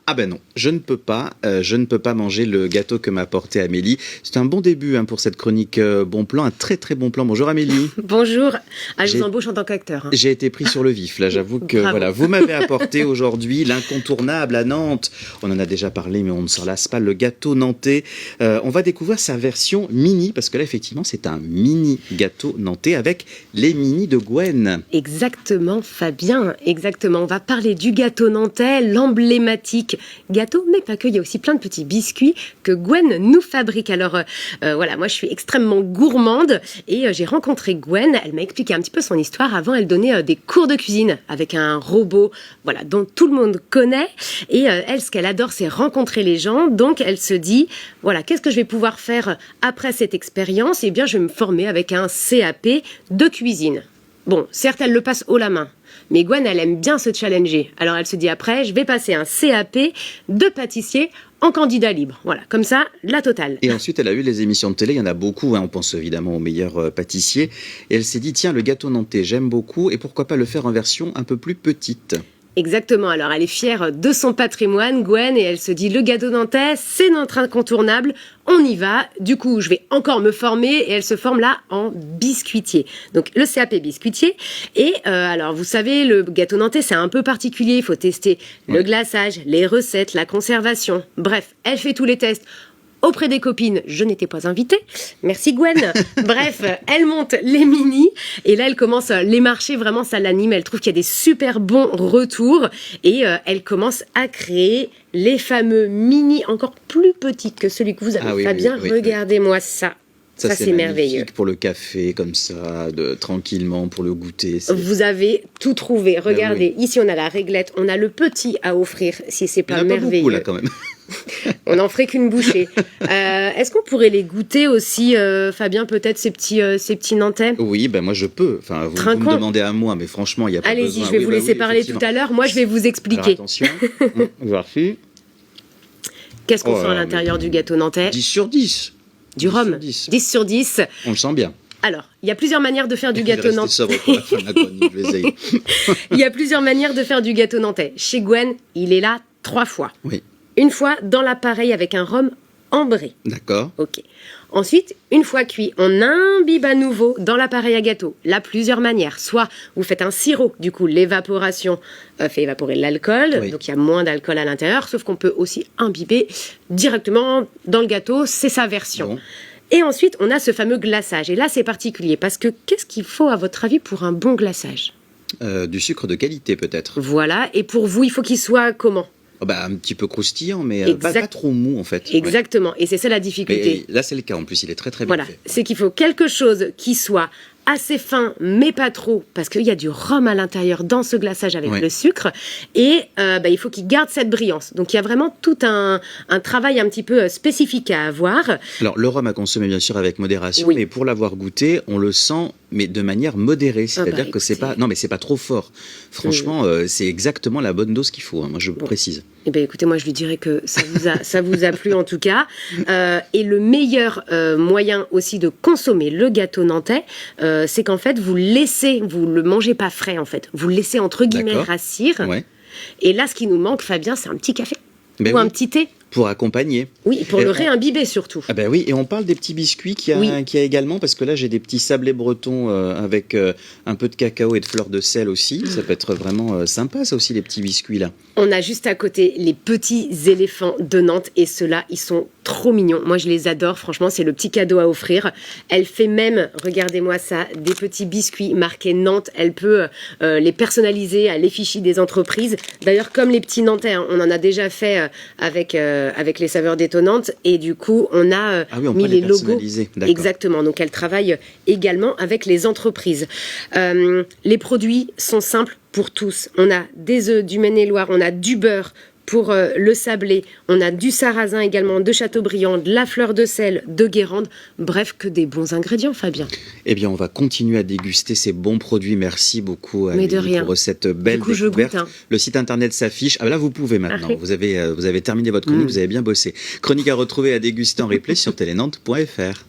Ah ben non, je ne peux pas manger le gâteau que m'a apporté Amélie. C'est un bon début pour cette chronique Bon Plan, un très très bon plan. Bonjour Amélie. Bonjour. Je vous embauche en tant qu'acteur. J'ai été pris sur le vif, là j'avoue que voilà, vous m'avez apporté aujourd'hui l'incontournable à Nantes. On en a déjà parlé mais on ne s'en lasse pas, le gâteau nantais. On va découvrir sa version mini, parce que là effectivement c'est un mini gâteau nantais avec les mini de Gwen. Exactement Fabien, exactement. On va parler du gâteau nantais, l'emblématique gâteau, mais pas que, il y a aussi plein de petits biscuits que Gwen nous fabrique. Alors voilà, moi je suis extrêmement gourmande et j'ai rencontré Gwen, elle m'a expliqué un petit peu son histoire. Avant elle donnait des cours de cuisine avec un robot, voilà, dont tout le monde connaît, et elle, ce qu'elle adore c'est rencontrer les gens. Donc elle se dit, voilà, qu'est-ce que je vais pouvoir faire après cette expérience? Eh bien je vais me former avec un CAP de cuisine. Bon, certes elle le passe haut la main, mais Gwen, elle aime bien se challenger. Alors elle se dit après, je vais passer un CAP de pâtissier en candidat libre. Voilà, comme ça, la totale. Et ensuite, elle a eu les émissions de télé, il y en a beaucoup, on pense évidemment aux meilleurs pâtissiers. Et elle s'est dit, tiens, le gâteau nantais, j'aime beaucoup, et pourquoi pas le faire en version un peu plus petite? Exactement, alors elle est fière de son patrimoine, Gwen, et elle se dit, le gâteau nantais, c'est notre incontournable, on y va. Du coup, je vais encore me former, et elle se forme là en biscuitier. Donc le CAP biscuitier. Et alors, vous savez, le gâteau nantais, c'est un peu particulier, il faut tester le glaçage, les recettes, la conservation. Bref, elle fait tous les tests auprès des copines. Je n'étais pas invitée. Merci Gwen. Bref, elle monte les mini et là elle commence les marchés, vraiment ça l'anime. Elle trouve qu'il y a des super bons retours et elle commence à créer les fameux mini encore plus petits que celui que vous avez, Fabien. Regardez-moi ça. Ça c'est merveilleux. Pour le café, comme ça, tranquillement, pour le goûter. Vous avez tout trouvé. Regardez, ici on a la réglette, on a le petit à offrir, si c'est pas merveilleux. Il y en a pas beaucoup là quand même. On n'en ferait qu'une bouchée. Est-ce qu'on pourrait les goûter aussi, Fabien, peut-être ces petits Nantais? Oui, ben moi je peux. Enfin, vous me demandez à moi, mais franchement, il n'y a pas besoin. Allez-y, je vais vous laisser parler tout à l'heure. Moi, je vais vous expliquer. Alors, attention, voici. Qu'est-ce qu'on sent à l'intérieur du gâteau nantais? 10 sur 10. Du rhum. 10 sur 10. On le sent bien. Alors, il y a plusieurs manières de faire du gâteau nantais. Il y a plusieurs manières de faire du gâteau nantais. Chez Gwen, il est là 3 fois. Oui. Une fois dans l'appareil avec un rhum ambré. D'accord. Ok. Ensuite, une fois cuit, on imbibe à nouveau dans l'appareil à gâteau. Là, plusieurs manières. Soit vous faites un sirop, du coup l'évaporation fait évaporer l'alcool, donc il y a moins d'alcool à l'intérieur, sauf qu'on peut aussi imbiber directement dans le gâteau, c'est sa version. Bon. Et ensuite, on a ce fameux glaçage. Et là, c'est particulier, parce que qu'est-ce qu'il faut, à votre avis, pour un bon glaçage? Du sucre de qualité, peut-être. Voilà, et pour vous, il faut qu'il soit comment? Un petit peu croustillant, mais pas trop mou en fait. Exactement, et c'est ça la difficulté. Mais là c'est le cas, en plus il est très très bien fait. C'est qu'il faut quelque chose qui soit assez fin, mais pas trop, parce qu'il y a du rhum à l'intérieur dans ce glaçage avec le sucre, et il faut qu'il garde cette brillance. Donc il y a vraiment tout un travail un petit peu spécifique à avoir. Alors le rhum à consommer bien sûr avec modération, mais pour l'avoir goûté, on le sent, mais de manière modérée, c'est-à-dire que c'est pas, non mais c'est pas trop fort. Franchement, c'est exactement la bonne dose qu'il faut. Moi je précise. Eh bien, écoutez, moi, je lui dirais que ça vous a plu, en tout cas. Et le meilleur moyen aussi de consommer le gâteau nantais, c'est qu'en fait, vous le mangez pas frais, en fait. Vous le laissez, entre guillemets, rassir. Ouais. Et là, ce qui nous manque, Fabien, c'est un petit café. Ou un petit thé. Pour accompagner. Oui, pour le réimbiber surtout. Ah ben oui, et on parle des petits biscuits qu'il y a également, parce que là j'ai des petits sablés bretons avec un peu de cacao et de fleurs de sel aussi. Ça peut être vraiment sympa, ça aussi, les petits biscuits là. On a juste à côté les petits éléphants de Nantes, et ceux-là, ils sont trop mignons. Moi, je les adore, franchement, c'est le petit cadeau à offrir. Elle fait même, regardez-moi ça, des petits biscuits marqués Nantes. Elle peut les personnaliser à l'effigie des entreprises. D'ailleurs, comme les petits Nantais, on en a déjà fait avec les saveurs détonnantes, et du coup on a mis les logos. Exactement, donc elle travaille également avec les entreprises. Les produits sont simples pour tous. On a des œufs du Maine-et-Loire, on a du beurre pour le sablé, on a du sarrasin également, de Châteaubriand, de la fleur de sel, de Guérande, bref, que des bons ingrédients, Fabien. Eh bien, on va continuer à déguster ces bons produits. Merci beaucoup, Amélie, pour cette belle découverte. Le site internet s'affiche. Ah, là, vous pouvez maintenant. Vous avez terminé votre chronique, vous avez bien bossé. Chronique à retrouver, à déguster en replay sur telenantes.fr.